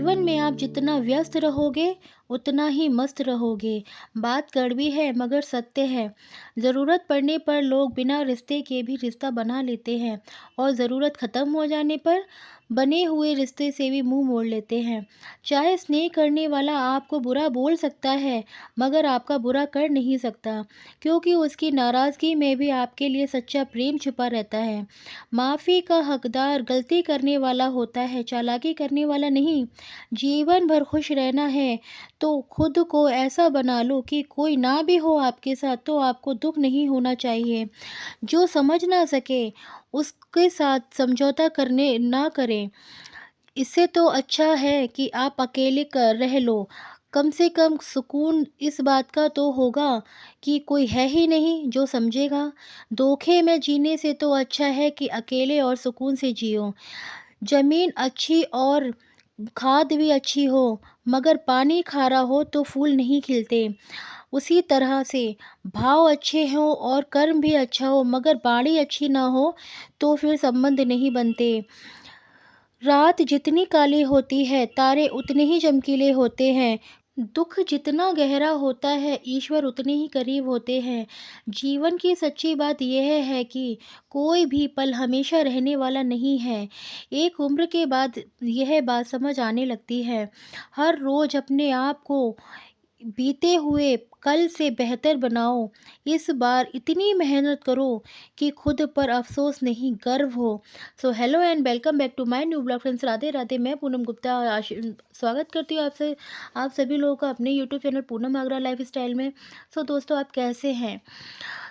जीवन में आप जितना व्यस्त रहोगे, उतना ही मस्त रहोगे। बात कड़वी है मगर सत्य है। ज़रूरत पड़ने पर लोग बिना रिश्ते के भी रिश्ता बना लेते हैं और ज़रूरत ख़त्म हो जाने पर बने हुए रिश्ते से भी मुँह मोड़ लेते हैं। चाहे स्नेह करने वाला आपको बुरा बोल सकता है, मगर आपका बुरा कर नहीं सकता, क्योंकि उसकी नाराज़गी में भी आपके लिए सच्चा प्रेम छुपा रहता है। माफ़ी का हकदार गलती करने वाला होता है, चालाकी करने वाला नहीं। जीवन भर खुश रहना है तो खुद को ऐसा बना लो कि कोई ना भी हो आपके साथ तो आपको दुख नहीं होना चाहिए। जो समझ ना सके उसके साथ समझौता करने ना करें। इससे तो अच्छा है कि आप अकेले कर रह लो। कम से कम सुकून इस बात का तो होगा कि कोई है ही नहीं जो समझेगा। धोखे में जीने से तो अच्छा है कि अकेले और सुकून से जियो। ज़मीन अच्छी और खाद भी अच्छी हो, मगर पानी खारा हो तो फूल नहीं खिलते। उसी तरह से भाव अच्छे हों और कर्म भी अच्छा हो, मगर बाणी अच्छी ना हो तो फिर संबंध नहीं बनते। रात जितनी काली होती है, तारे उतने ही चमकीले होते हैं। दुख जितना गहरा होता है, ईश्वर उतने ही करीब होते हैं। जीवन की सच्ची बात यह है कि कोई भी पल हमेशा रहने वाला नहीं है। एक उम्र के बाद यह बात समझ आने लगती है। हर रोज़ अपने आप को बीते हुए कल से बेहतर बनाओ। इस बार इतनी मेहनत करो कि खुद पर अफ़सोस नहीं, गर्व हो। So hello and welcome back to my new blog friends. Radhe Radhe. मैं पूनम गुप्ता स्वागत करती हूँ आपसे, आप सभी लोगों का अपने YouTube channel Poonam Agra lifestyle में। सो दोस्तों, आप कैसे हैं?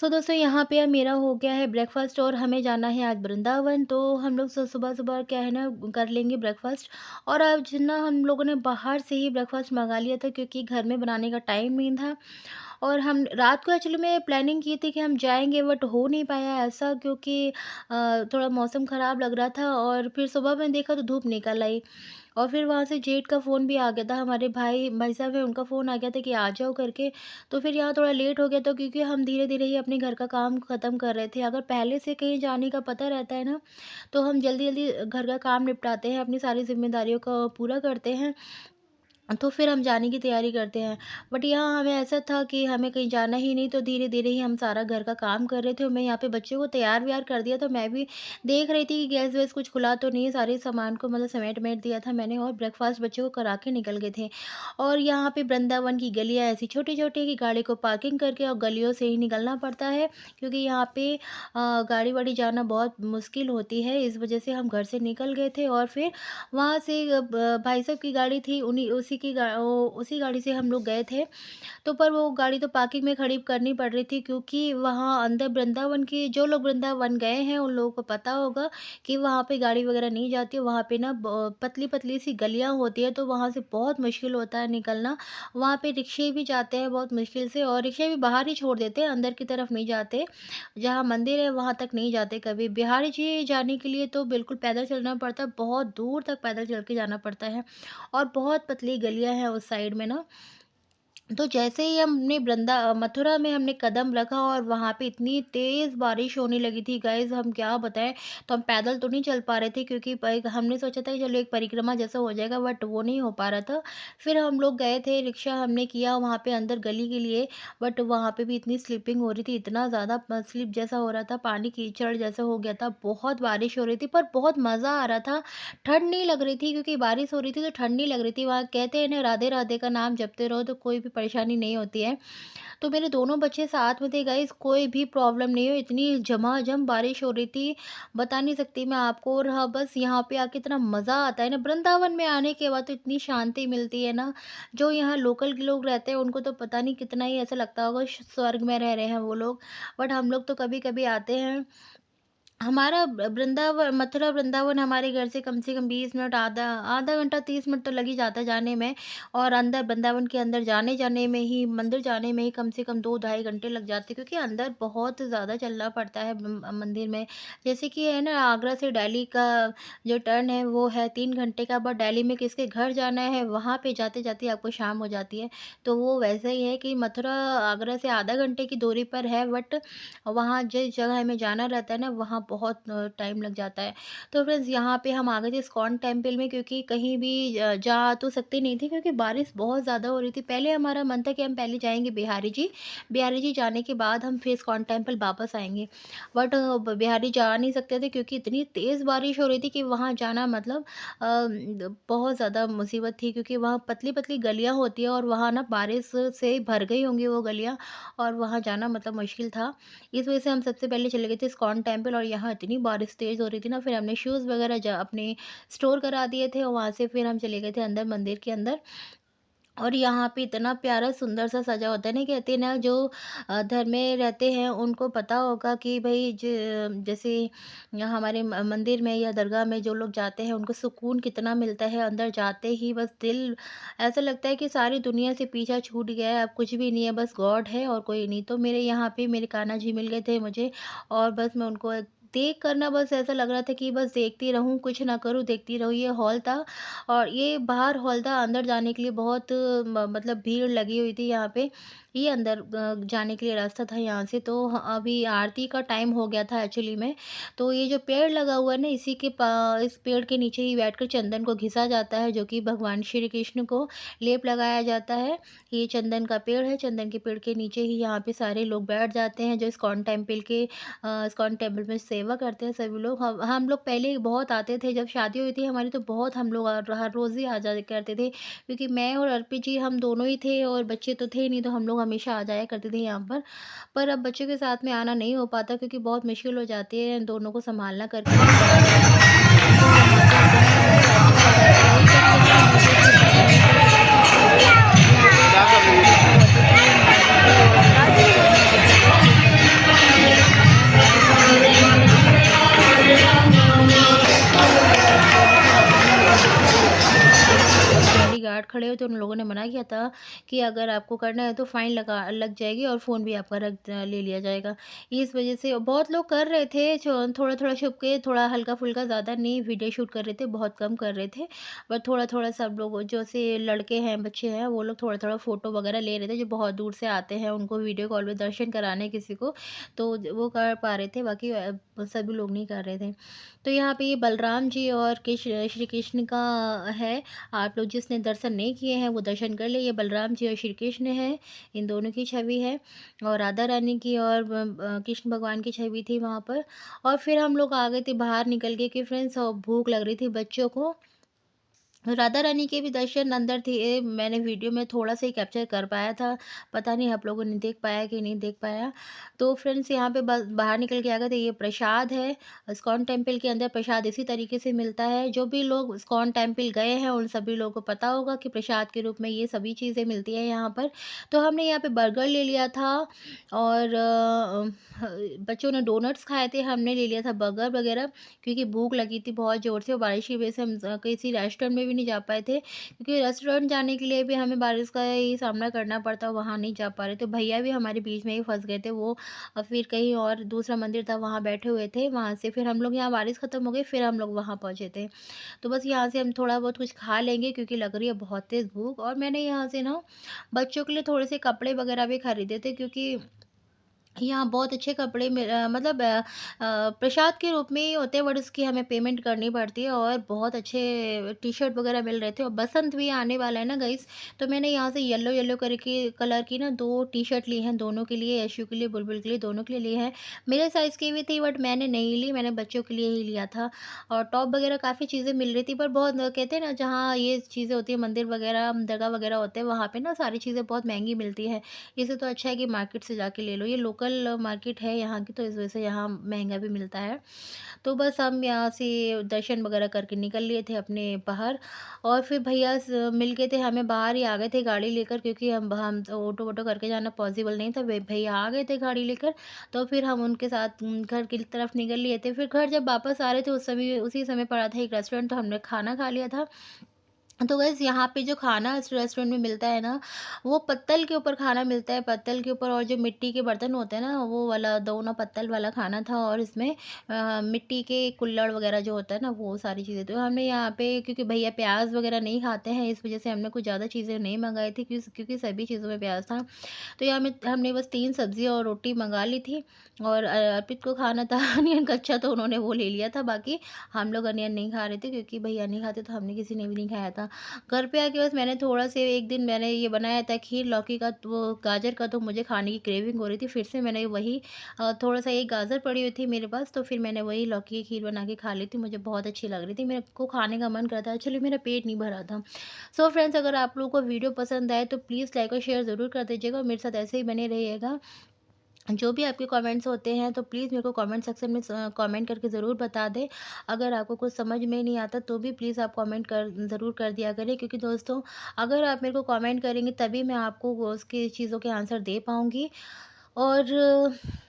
सो दोस्तों, यहाँ पे अब मेरा हो गया है ब्रेकफास्ट और हमें जाना है आज वृंदावन। तो हम लोग सुबह सुबह क्या है ना, कर लेंगे ब्रेकफास्ट। और आज जितना हम लोगों ने बाहर से ही ब्रेकफास्ट मंगा लिया था, क्योंकि घर में बनाने का टाइम नहीं था। और हम रात को एक्चुअली में प्लानिंग की थी कि हम जाएँगे, बट हो नहीं पाया ऐसा, क्योंकि थोड़ा मौसम ख़राब लग रहा था। और फिर सुबह में देखा तो धूप निकल आई। और फिर वहाँ से जेठ का फ़ोन भी आ गया था, हमारे भाई भाई साहब हैं, उनका फ़ोन आ गया था कि आ जाओ करके। तो फिर यहाँ थोड़ा लेट हो गया था, क्योंकि हम धीरे-धीरे ही अपने घर का काम ख़त्म कर रहे थे। अगर पहले से कहीं जाने का पता रहता है ना, तो हम जल्दी-जल्दी घर का काम निपटाते हैं, अपनी सारी ज़िम्मेदारियों को पूरा करते हैं। तो फिर हम जाने की तैयारी करते हैं। बट यहाँ हमें ऐसा था कि हमें कहीं जाना ही नहीं, तो धीरे-धीरे ही हम सारा घर का काम कर रहे थे। और मैं यहाँ पे बच्चों को तैयार-वैयार कर दिया, तो मैं भी देख रही थी कि गैस-वैस कुछ खुला तो नहीं है। सारे सामान को मतलब समेट-वमेट दिया था मैंने, और ब्रेकफ़ास्ट बच्चों को करा के निकल गए थे। और यहाँ पे वृंदावन की गलियाँ ऐसी छोटी-छोटी कि गाड़ी को पार्किंग करके और गलियों से ही निकलना पड़ता है, क्योंकि यहाँ पे गाड़ी-वाड़ी जाना बहुत मुश्किल होती है। इस वज़ह से हम घर से निकल गए थे। और फिर वहाँ से भाई साहब की गाड़ी थी, उन्हीं उसी गाड़ी से हम लोग गए थे। तो पर वो गाड़ी तो पार्किंग में खड़ी करनी पड़ रही थी, क्योंकि वहाँ अंदर वृंदावन के जो लोग वृंदावन गए हैं उन लोगों को पता होगा कि वहाँ पे गाड़ी वगैरह नहीं जाती है। वहाँ पे ना पतली-पतली सी गलियाँ होती है, तो वहाँ से बहुत मुश्किल होता है निकलना। वहाँ पे रिक्शे भी जाते हैं बहुत मुश्किल से, और रिक्शे भी बाहर ही छोड़ देते हैं, अंदर की तरफ नहीं जाते। जहाँ मंदिर है वहाँ तक नहीं जाते कभी। बिहारी जी जाने के लिए तो बिल्कुल पैदल चलना पड़ता है, बहुत दूर तक पैदल चल के जाना पड़ता है। और बहुत पतली गलियाँ हैं उस साइड में ना। तो जैसे ही हमने मथुरा में हमने कदम रखा, और वहाँ पे इतनी तेज़ बारिश होने लगी थी गाइज़, हम क्या बताएँ। तो हम पैदल तो नहीं चल पा रहे थे, क्योंकि हमने सोचा था कि चलो एक परिक्रमा जैसा हो जाएगा, बट वो नहीं हो पा रहा था। फिर हम लोग गए थे, रिक्शा हमने किया वहाँ पे अंदर गली के लिए। बट वहाँ पे भी इतनी स्लिपिंग हो रही थी, इतना ज़्यादा स्लिप जैसा हो रहा था, पानी कीचड़ जैसा हो गया था, बहुत बारिश हो रही थी, पर बहुत मज़ा आ रहा था। ठंड नहीं लग रही थी, क्योंकि बारिश हो रही थी तो ठंड नहीं लग रही थी। वहाँ कहते हैं ना, राधे राधे का नाम जपते रहो तो कोई भी परेशानी नहीं होती है। तो मेरे दोनों बच्चे साथ में थे गाइस, कोई भी प्रॉब्लम नहीं हुई। इतनी झमाझम बारिश हो रही थी, बता नहीं सकती मैं आपको। और हाँ, बस यहाँ पे आके इतना मज़ा आता है ना, वृंदावन में आने के बाद तो इतनी शांति मिलती है ना। जो यहाँ लोकल के लोग रहते हैं उनको तो पता नहीं कितना ही ऐसा लगता होगा स्वर्ग में रह रहे हैं वो लोग। बट हम लोग तो कभी कभी आते हैं। हमारा मथुरा वृंदावन हमारे घर से कम 20 मिनट, आधा आधा घंटा 30 मिनट तो लग ही जाता है जाने में। और अंदर वृंदावन के अंदर जाने-जाने में ही, मंदिर जाने में ही कम से कम 2 ढाई घंटे लग जाते हैं, क्योंकि अंदर बहुत ज़्यादा चलना पड़ता है मंदिर में। जैसे कि है ना, आगरा से दिल्ली का जो टर्न है वो है 3 घंटे का, बट दिल्ली में किसके घर जाना है, वहाँ पे जाते-जाते आपको शाम हो जाती है। तो वो वैसा ही है कि मथुरा आगरा से आधा घंटे की दूरी पर है, बट वहाँ जिस जगह हमें जाना रहता है ना, वहाँ बहुत टाइम लग जाता है। तो फ्रेंड्स यहाँ पे हम आ गए थे इस्कॉन टेम्पल में, क्योंकि कहीं भी जा तो सकते नहीं थे क्योंकि बारिश बहुत ज़्यादा हो रही थी। पहले हमारा मन था कि हम पहले जाएँगे बिहारी जी जाने के बाद हम फिर इस्कॉन टेम्पल वापस आएँगे। बट बिहारी जा नहीं सकते थे क्योंकि इतनी तेज़ बारिश हो रही थी कि वहाँ जाना मतलब बहुत ज़्यादा मुसीबत थी, क्योंकि वहाँ पतली-पतली गलियाँ होती हैं और वहाँ ना बारिश से भर गई होंगी वो गलियाँ, और वहाँ जाना मतलब मुश्किल था। इस वजह से हम सबसे पहले चले गए थे इस्कॉन टेम्पल, और यहाँ इतनी बारिश तेज़ हो रही थी ना, फिर हमने शूज़ वगैरह अपने स्टोर करा दिए थे और वहाँ से फिर हम चले गए थे अंदर, मंदिर के अंदर। और यहाँ पे इतना प्यारा सुंदर सा सजा होता है ना, कहते हैं ना जो धर्म में रहते हैं उनको पता होगा कि भाई जैसे यहाँ हमारे मंदिर में या दरगाह में जो लोग जाते हैं उनको सुकून कितना मिलता है। अंदर जाते ही बस दिल ऐसा लगता है कि सारी दुनिया से पीछा छूट गया है, अब कुछ भी नहीं है, बस गॉड है और कोई नहीं। तो मेरे यहाँ पे मेरे कान्हा जी मिल गए थे मुझे, और बस मैं उनको देख कर ना बस ऐसा लग रहा था कि बस देखती रहूं, कुछ ना करूं, देखती रहूं। ये हॉल था, और ये बाहर हॉल था। अंदर जाने के लिए बहुत मतलब भीड़ लगी हुई थी यहाँ पे। ये अंदर जाने के लिए रास्ता था यहाँ से। तो अभी आरती का टाइम हो गया था एक्चुअली में। तो ये जो पेड़ लगा हुआ है ना, इसी के इस पेड़ के नीचे ही बैठकर चंदन को घिसा जाता है, जो कि भगवान श्री कृष्ण को लेप लगाया जाता है। ये चंदन का पेड़ है, चंदन के पेड़ के नीचे ही यहाँ पे सारे लोग बैठ जाते हैं जो इस्कॉन टेम्पल में सेवा करते हैं सभी लोग। हम लोग पहले बहुत आते थे, जब शादी हुई थी हमारी तो बहुत हम लोग हर रोज़ ही आ जाया करते थे, क्योंकि मैं और अर्पित जी हम दोनों ही थे और बच्चे तो थे नहीं, तो हम लोग हमेशा आ जाया करते थे यहाँ पर। पर अब बच्चों के साथ में आना नहीं हो पाता क्योंकि बहुत मुश्किल हो जाती है दोनों को सँभालना करके ना बड़ा वाला। तो यहाँ पे इतना अच्छा लगा था भाई, जब यहाँ हम रुके थे नीचे जब उतरे थे तो यहाँ पे सारे बच्चे भी बहुत थे, नानी जी और मेरे बच्चे ना बहुत अच्छे से मतलब खाना वगैरह सब खा रहे थे, और बहुत अच्छे से एन्जॉय कर रहे थे। और दोनों के हाथों में जो सिक्योरिटी गार्ड खड़े हुए थे उन लोगों ने मना किया था कि अगर आपको करना है तो फाइन लग जाएगी और फ़ोन भी आपका ले लिया जाएगा। इस वजह से बहुत लोग कर रहे थे, थोड़ा-थोड़ा छुप के, थोड़ा हल्का-फुल्का, ज़्यादा नहीं वीडियो शूट कर रहे थे, बहुत कम कर रहे थे। बट थोड़ा-थोड़ा सब लोग जैसे लड़के हैं, बच्चे हैं, वो लोग थोड़ा-थोड़ा फ़ोटो वगैरह ले रहे थे, जो बहुत दूर से आते हैं उनको वीडियो कॉल पे दर्शन कराने किसी को, तो वो कर पा रहे थे, बाकी सभी लोग नहीं कर रहे थे। तो यहाँ पे ये बलराम जी और श्री कृष्ण का है। आप लोग जिसने दर्शन नहीं किए हैं वो दर्शन कर ले। ये बलराम जी और श्री कृष्ण है, इन दोनों की छवि है, और राधा रानी की और कृष्ण भगवान की छवि थी वहाँ पर। और फिर हम लोग आ गए थे बाहर निकल के कि फ्रेंड्स, भूख लग रही थी बच्चों को। राधा रानी के भी दर्शन अंदर थे, मैंने वीडियो में थोड़ा-सा ही कैप्चर कर पाया था, पता नहीं आप लोगों ने देख पाया कि नहीं देख पाया। तो फ्रेंड्स यहाँ पे बस बाहर निकल के आ गए थे, ये प्रसाद है, इस्कॉन टेम्पल के अंदर प्रसाद इसी तरीके से मिलता है। जो भी लोग इस्कॉन टेम्पल गए हैं उन सभी लोगों को पता होगा कि प्रसाद के रूप में ये सभी चीज़ें मिलती हैं यहाँ पर। तो हमने यहाँ पे बर्गर ले लिया था, और बच्चों ने डोनट्स खाए थे, हमने ले लिया था बर्गर वगैरह, क्योंकि भूख लगी थी बहुत ज़ोर से, और बारिश की वजह से हम किसी रेस्टोरेंट में भी नहीं जा पाए थे, क्योंकि रेस्टोरेंट जाने के लिए भी हमें बारिश का ही सामना करना पड़ता, वहाँ नहीं जा पा रहे थे। भैया भी हमारे बीच में ही फँस गए थे, वो फिर कहीं और दूसरा मंदिर था वहाँ बैठे हुए थे, वहाँ से फिर हम लोग, यहाँ बारिश ख़त्म हो गई फिर हम लोग वहाँ पहुँचे थे। तो बस यहाँ से हम थोड़ा बहुत कुछ खा लेंगे क्योंकि लग रही है बहुत तेज़ भूख। और मैंने यहाँ से ना बच्चों के लिए थोड़े से कपड़े वगैरह भी खरीदे थे, क्योंकि यहाँ बहुत अच्छे कपड़े मतलब प्रसाद के रूप में ही होते हैं, बट उसकी हमें पेमेंट करनी पड़ती है, और बहुत अच्छे टी-शर्ट वगैरह मिल रहे थे। और बसंत भी आने वाला है ना गाइस, तो मैंने यहाँ से येलो येलो करके कलर की ना 2 टी-शर्ट ली हैं, दोनों के लिए, यशु के लिए, बुलबुल के लिए, दोनों के लिए ली हैं। मेरे साइज़ की भी थी बट मैंने नहीं ली, मैंने बच्चों के लिए ही लिया था। और टॉप वगैरह काफ़ी चीज़ें मिल रही थी, पर बहुत कहते हैं ना, जहाँ ये चीज़ें होती हैं, मंदिर वगैरह, दरगाह वगैरह होते हैं, वहाँ पे ना सारी चीज़ें बहुत महँगी मिलती हैं। इससे तो अच्छा है कि मार्केट से जाके ले लो, ये लोकल मार्केट है यहाँ की, तो इस वजह से यहाँ महंगा भी मिलता है। तो बस हम यहाँ से दर्शन वगैरह करके निकल लिए थे अपने बाहर, और फिर भैया मिल गए थे हमें, बाहर ही आ गए थे गाड़ी लेकर, क्योंकि हम तो ऑटो वोटो करके जाना पॉसिबल नहीं था। भैया आ गए थे गाड़ी लेकर, तो फिर हम उनके साथ घर की तरफ निकल लिए थे। फिर घर जब वापस आ रहे थे उस समय, उसी समय पड़ा था एक रेस्टोरेंट, तो हमने खाना खा लिया था। तो गाइस यहाँ पे जो खाना इस रेस्टोरेंट में मिलता है ना, वो पत्तल के ऊपर खाना मिलता है, पत्तल के ऊपर। और जो मिट्टी के बर्तन होते हैं ना, वो वाला दोनों पत्तल वाला खाना था। और इसमें मिट्टी के कुल्हड़ वगैरह जो होता है ना, वो सारी चीज़ें। तो हमने यहाँ पे, क्योंकि भैया प्याज वगैरह नहीं खाते हैं, इस वजह से हमने कुछ ज़्यादा चीज़ें नहीं मंगाई थी, क्योंकि सभी चीज़ों में प्याज था। तो यहाँ में हमने बस 3 सब्ज़ी और रोटी मँगा ली थी। और अर्पित को खाना था अनियन कच्चा, तो उन्होंने वो ले लिया था। बाकी हम लोग अनियन नहीं खा रहे थे, क्योंकि भैया नहीं खाते, तो हमने किसी ने भी नहीं खाया था। घर पे आके बस मैंने थोड़ा से, एक दिन मैंने ये बनाया था खीर लौकी का, तो वो गाजर का, तो मुझे खाने की क्रेविंग हो रही थी। फिर से मैंने वही थोड़ा-सा, एक गाजर पड़ी हुई थी मेरे पास, तो फिर मैंने वही लौकी की खीर बना के खा ली थी। मुझे बहुत अच्छी लग रही थी, मेरे को खाने का मन कर रहा था। एक्चुअली मेरा पेट नहीं भरा था। सो फ्रेंड्स, अगर आप लोगों को वीडियो पसंद आए तो प्लीज़ लाइक और शेयर ज़रूर कर दीजिएगा, और मेरे साथ ऐसे ही बने रहिएगा। जो भी आपके कमेंट्स होते हैं तो प्लीज़ मेरे को कमेंट सेक्शन में कमेंट करके ज़रूर बता दें। अगर आपको कुछ समझ में नहीं आता तो भी प्लीज़ आप कमेंट कर ज़रूर कर दिया करें, क्योंकि दोस्तों, अगर आप मेरे को कमेंट करेंगे तभी मैं आपको वो उसकी चीज़ों के आंसर दे पाऊँगी। और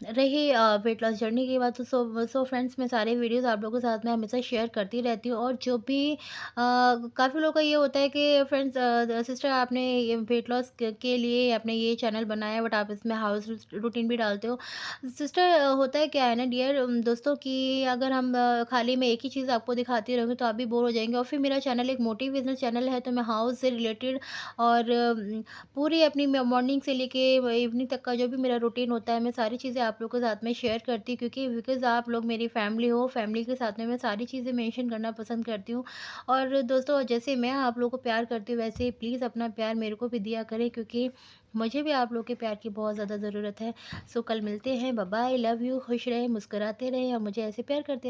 रही वेट लॉस जर्नी की बात, तो सो फ्रेंड्स, मैं सारे वीडियोस आप लोगों के साथ में हमेशा शेयर करती रहती हूँ। और जो भी काफ़ी लोगों का ये होता है कि फ्रेंड्स, सिस्टर, आपने ये वेट लॉस के लिए आपने ये चैनल बनाया है, बट आप इसमें हाउस रूटीन भी डालते हो। सिस्टर, होता है क्या है ना डियर दोस्तों, कि अगर हम खाली मैं एक ही चीज़ आपको दिखाती रहूँगी तो आप भी बोर हो जाएंगे। और फिर मेरा चैनल एक मोटिवेशनल चैनल है, तो मैं हाउस से रिलेटेड और पूरी अपनी मॉर्निंग से लेके इवनिंग तक का जो भी मेरा रूटीन होता है, मैं सारी चीज़ें आप लोगों के साथ में शेयर करती हूँ, क्योंकि बिकॉज़ आप लोग मेरी फैमिली हो, फैमिली के साथ में मैं सारी चीज़ें मेंशन करना पसंद करती हूँ। और दोस्तों, जैसे मैं आप लोगों को प्यार करती हूँ, वैसे ही प्लीज़ अपना प्यार मेरे को भी दिया करें, क्योंकि मुझे भी आप लोग के प्यार की बहुत ज़्यादा ज़रूरत है। सो कल मिलते हैं, बाय बाय, लव यू, खुश रहें, मुस्कुराते रहें और मुझे ऐसे प्यार करते